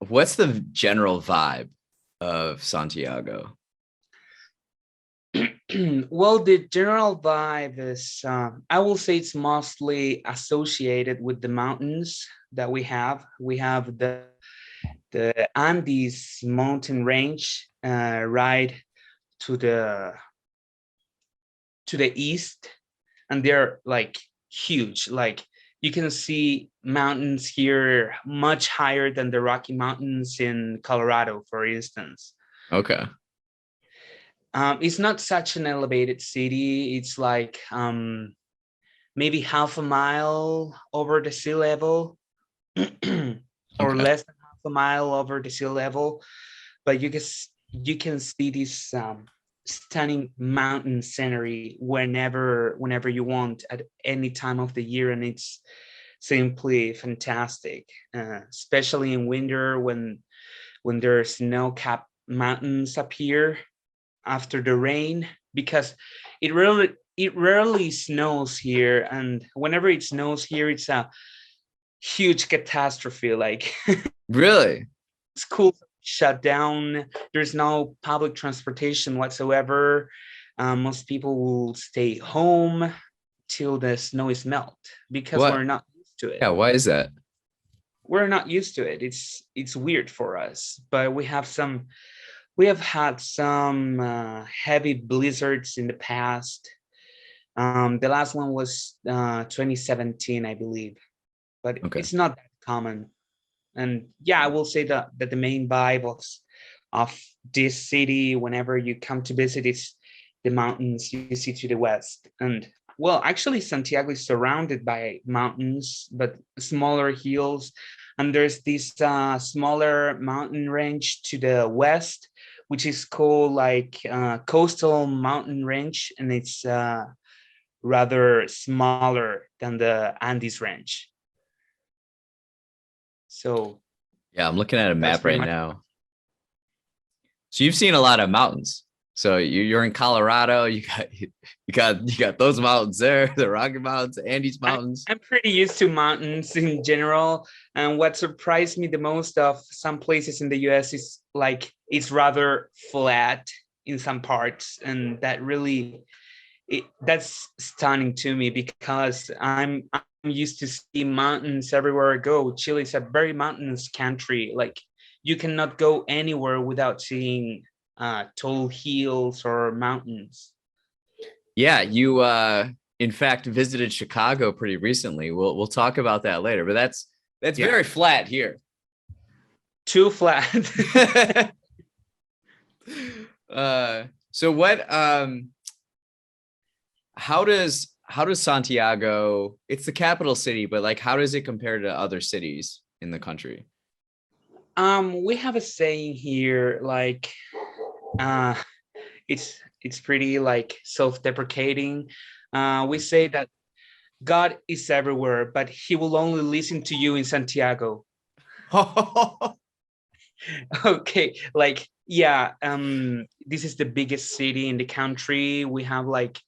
What's the general vibe of Santiago? Well, the general vibe is, I will say it's mostly associated with the mountains that we have. We have the Andes mountain range right to the east, and they're like huge. Like you can see mountains here much higher than the Rocky Mountains in Colorado, for instance. Okay. It's not such an elevated city. It's like maybe half a mile over the sea level, or Okay. less than half a mile over the sea level. But you can see this stunning mountain scenery whenever you want at any time of the year, and it's simply fantastic, especially in winter when there's snow-capped mountains up here after the rain, because it rarely snows here, and whenever it snows here it's a huge catastrophe. Like Really? schools shut down, there's no public transportation whatsoever. Most people will stay home till the snow is melt, because What? we're not used to it. Yeah, why is that? We're not used to it. It's weird for us, but we have had some heavy blizzards in the past. The last one was 2017, I believe, but Okay. it's not that common. And yeah, I will say that the main vibe of this city, whenever you come to visit, is the mountains you see to the west. And well, actually, Santiago is surrounded by mountains, but smaller hills. And there's this smaller mountain range to the west, which is called like coastal mountain range, and it's rather smaller than the Andes range. So Yeah, I'm looking at a that's map pretty right much. now. So you've seen a lot of mountains. So you're in Colorado. You got those mountains there, the Rocky Mountains, Andes I'm, Mountains. I'm pretty used to mountains in general. And what surprised me the most of some places in the US is like it's rather flat in some parts. And that's stunning to me, because I'm used to see mountains everywhere I go. Chile is a very mountainous country. Like you cannot go anywhere without seeing tall hills or mountains. Yeah, you in fact visited Chicago pretty recently. We'll talk about that later, but that's Yeah, very flat here. too flat. So what how does Santiago, it's the capital city, but like how does it compare to other cities in the country? We have a saying here, like uh, it's pretty like self-deprecating. We say that God is everywhere, but He will only listen to you in Santiago. Okay, like yeah, this is the biggest city in the country. We have like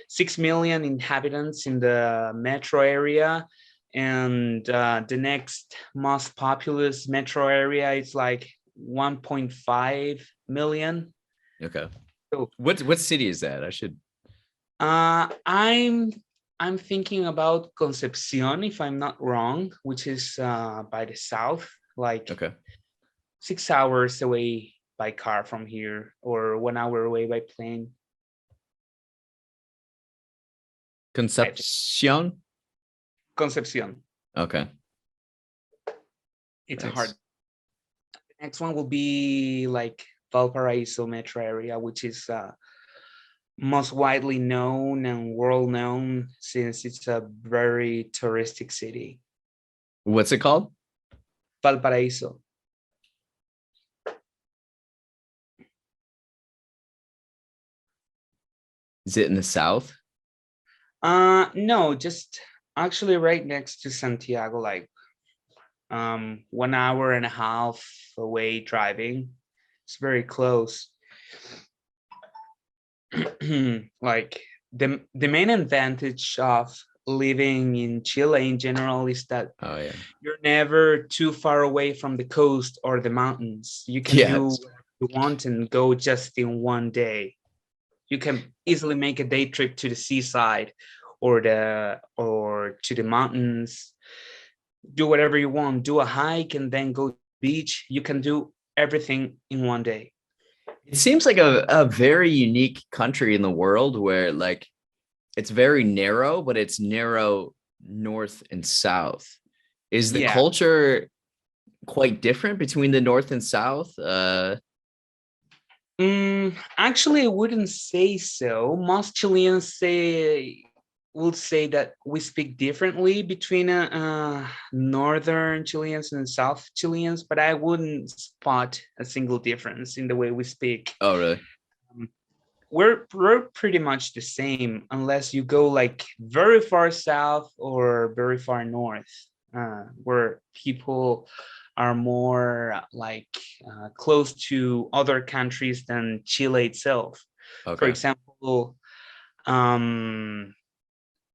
6 million inhabitants in the metro area, and the next most populous metro area is like 1.5 million. Okay. So What city is that? I should. uh, I'm I'm thinking about Concepcion, if I'm not wrong, which is by the south, like Okay. 6 hours away by car from here, or 1 hour away by plane. I think Concepcion. Concepcion. Okay. It's a hard. Thanks. Next one will be like Valparaiso metro area, which is most widely known and world known since it's a very touristic city. What's it called? Valparaiso. Is it in the south? No, just actually right next to Santiago, like 1 hour and a half away driving. It's very close. Like the main advantage of living in Chile in general is that Oh yeah. you're never too far away from the coast or the mountains. You can Yeah. do whatever you want and go just in one day. You can easily make a day trip to the seaside or to the mountains. Do whatever you want. Do a hike and then go to the beach. You can do everything in one day. It seems like a very unique country in the world where like it's very narrow, but it's narrow north and south. Is the Yeah. culture quite different between the north and south? Actually, I wouldn't say so. Most Chileans say will say that we speak differently between northern Chileans and South Chileans, but I wouldn't spot a single difference in the way we speak. Oh, really? Um, we're pretty much the same, unless you go like very far south or very far north, where people are more like close to other countries than Chile itself. For Okay. example, um,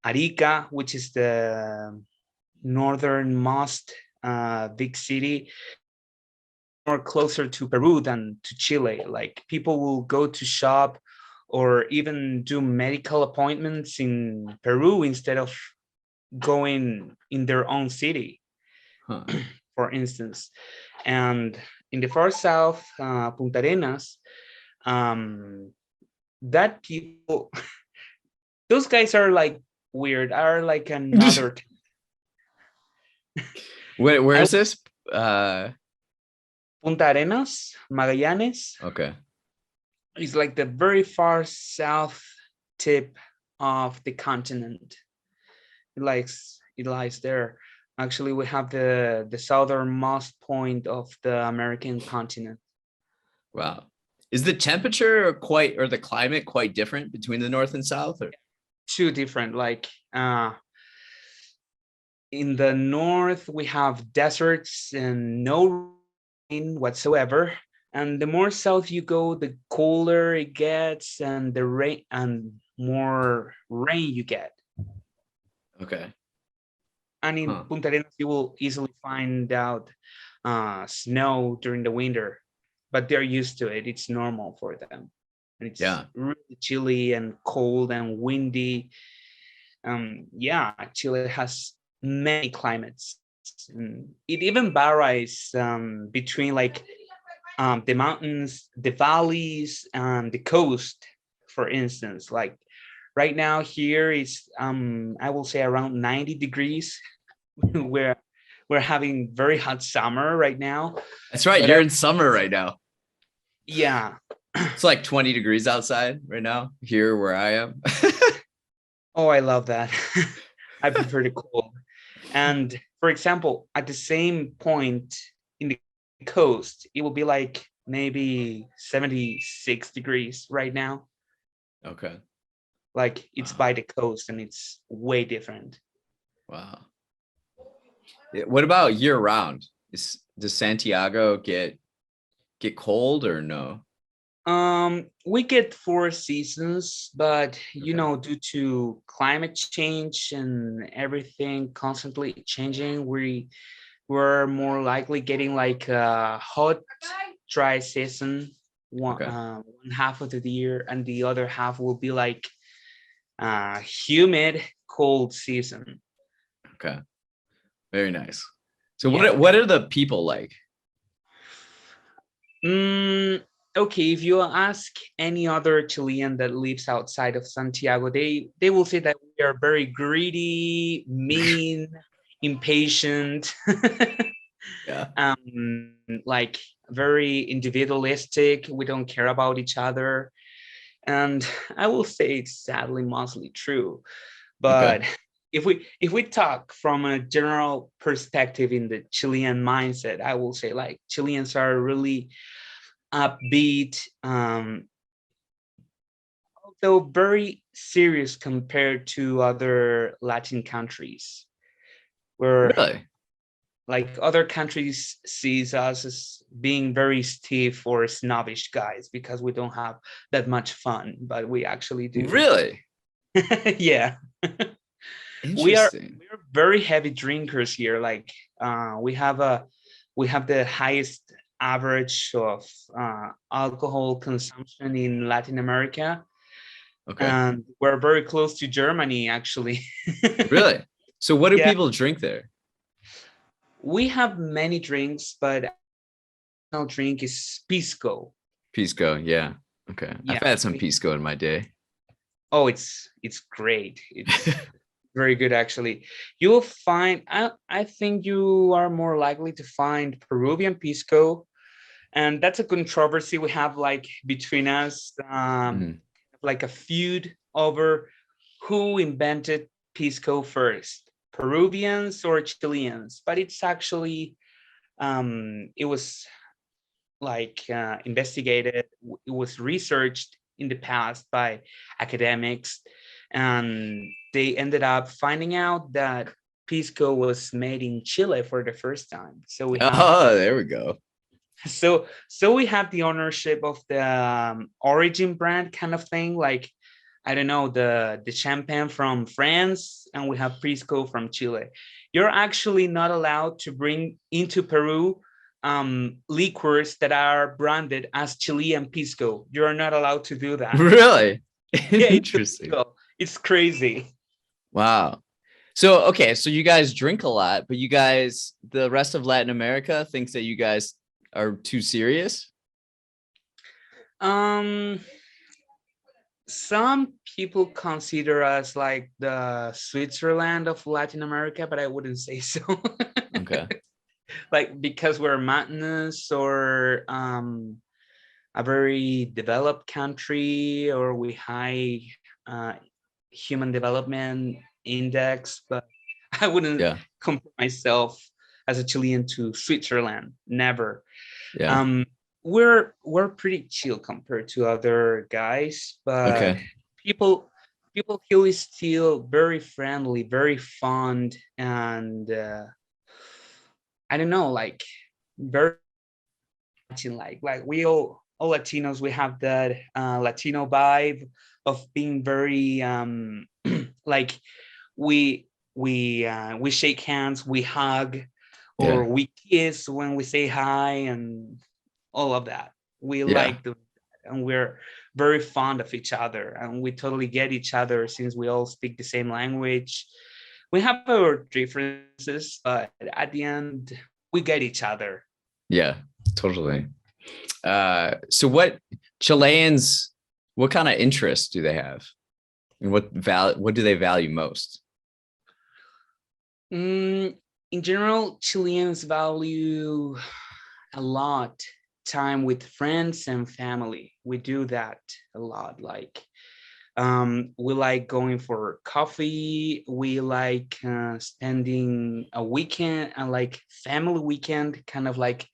Arica, which is the northernmost big city, more closer to Peru than to Chile. Like people will go to shop or even do medical appointments in Peru instead of going in their own city, Huh. for instance. And in the far south, Punta Arenas, um, that people, those guys are like weird, are like another. Where I, is this? Uh, Punta Arenas, Magallanes, okay. is like the very far south tip of the continent. It lies there. Actually, we have the southernmost point of the American continent. Wow. Is the temperature quite or the climate quite different between the north and south? Or Two different, like in the north we have deserts and no rain whatsoever, and the more south you go, the colder it gets and the rain and more rain you get. okay. And in Huh. Punta Arenas you will easily find out snow during the winter, but they're used to it. It's normal for them, and it's Yeah. really chilly and cold and windy. Yeah, Chile has many climates. And it even varies between like the mountains, the valleys, and the coast. For instance, like right now here is I will say around 90 degrees. where we're having very hot summer right now. That's right. But You're in summer right now. yeah. It's like 20 degrees outside right now here where I am. Oh, I love that. I prefer the cold. And for example, at the same point in the coast, it will be like maybe 76 degrees right now. Okay. Like it's Wow. by the coast and it's way different. Wow. Yeah, what about year round? Does Santiago get cold or no? We get four seasons, but Okay. due to climate change and everything constantly changing, we're more likely getting like a hot, dry season Okay. one half of the year, and the other half will be like humid, cold season. Okay. Very nice. So Yeah. what are the people like? Mm, okay, if you ask any other Chilean that lives outside of Santiago, they will say that we are very greedy, mean, impatient, Yeah. like very individualistic. We don't care about each other, and I will say it's sadly mostly true. Okay. But if we talk from a general perspective in the Chilean mindset, I will say like Chileans are really upbeat, although very serious compared to other Latin countries, where Really? like other countries sees us as being very stiff or snobbish guys because we don't have that much fun, but we actually do. Really? Yeah. we are Interesting. we're very heavy drinkers here. Like we have the highest average of alcohol consumption in Latin America, Okay. and we're very close to Germany, actually. Really? So what do Yeah, people drink there? we have many drinks, but our drink is pisco. Pisco. Yeah. Okay. I've Yeah. had some pisco in my day. Oh, it's great. It's very good, actually. You'll find, I think you are more likely to find Peruvian pisco, and that's a controversy we have like between us, Mhm. like a feud over who invented pisco first, Peruvians or Chileans. But it's actually it was like investigated, it was researched in the past by academics, and they ended up finding out that pisco was made in Chile for the first time. So we have Oh, there we go. so we have the ownership of the origin brand kind of thing, like I don't know, the champagne from France, and we have pisco from Chile. You're actually not allowed to bring into Peru liquors that are branded as Chilean pisco. You're not allowed to do that. Really? Yeah, it's Interesting. illegal. It's crazy. Wow. So, okay, so you guys drink a lot, but you guys, the rest of Latin America thinks that you guys are too serious. Um, some people consider us like the Switzerland of Latin America, but I wouldn't say so. Okay. Like because we're mountainous, or a very developed country, or we high uh, human development index, but I wouldn't Yeah. compare myself as a Chilean to Switzerland. Never. Yeah. Um, we're pretty chill compared to other guys, but Okay. people people here is still very friendly, very fond, and I don't know, like very Latin, like we all Latinos, we have that Latino vibe of being very like we shake hands, we hug, or Yeah. we kiss when we say hi, and all of that. We Yeah. like the and we're very fond of each other, and we totally get each other since we all speak the same language. We have our differences, but at the end, we get each other. Yeah. Totally. So what Chileans, what kind of interests do they have? And what do they value most? In general, Chileans value a lot time with friends and family. We do that a lot. Like we like going for coffee. We like spending a weekend, like family weekend, kind of like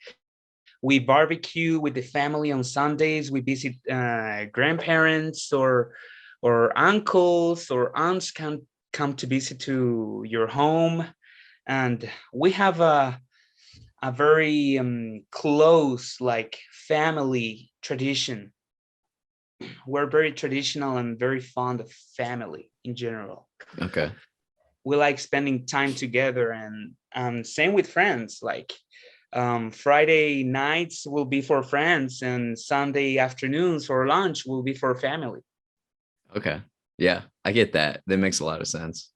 we barbecue with the family on Sundays. We visit grandparents or uncles or aunts can come to visit to your home, and we have a very close like family tradition. We're very traditional and very fond of family in general. Okay. We like spending time together, and same with friends. Like Friday nights will be for friends, and Sunday afternoons or lunch will be for family. Okay. Yeah, I get that. That makes a lot of sense.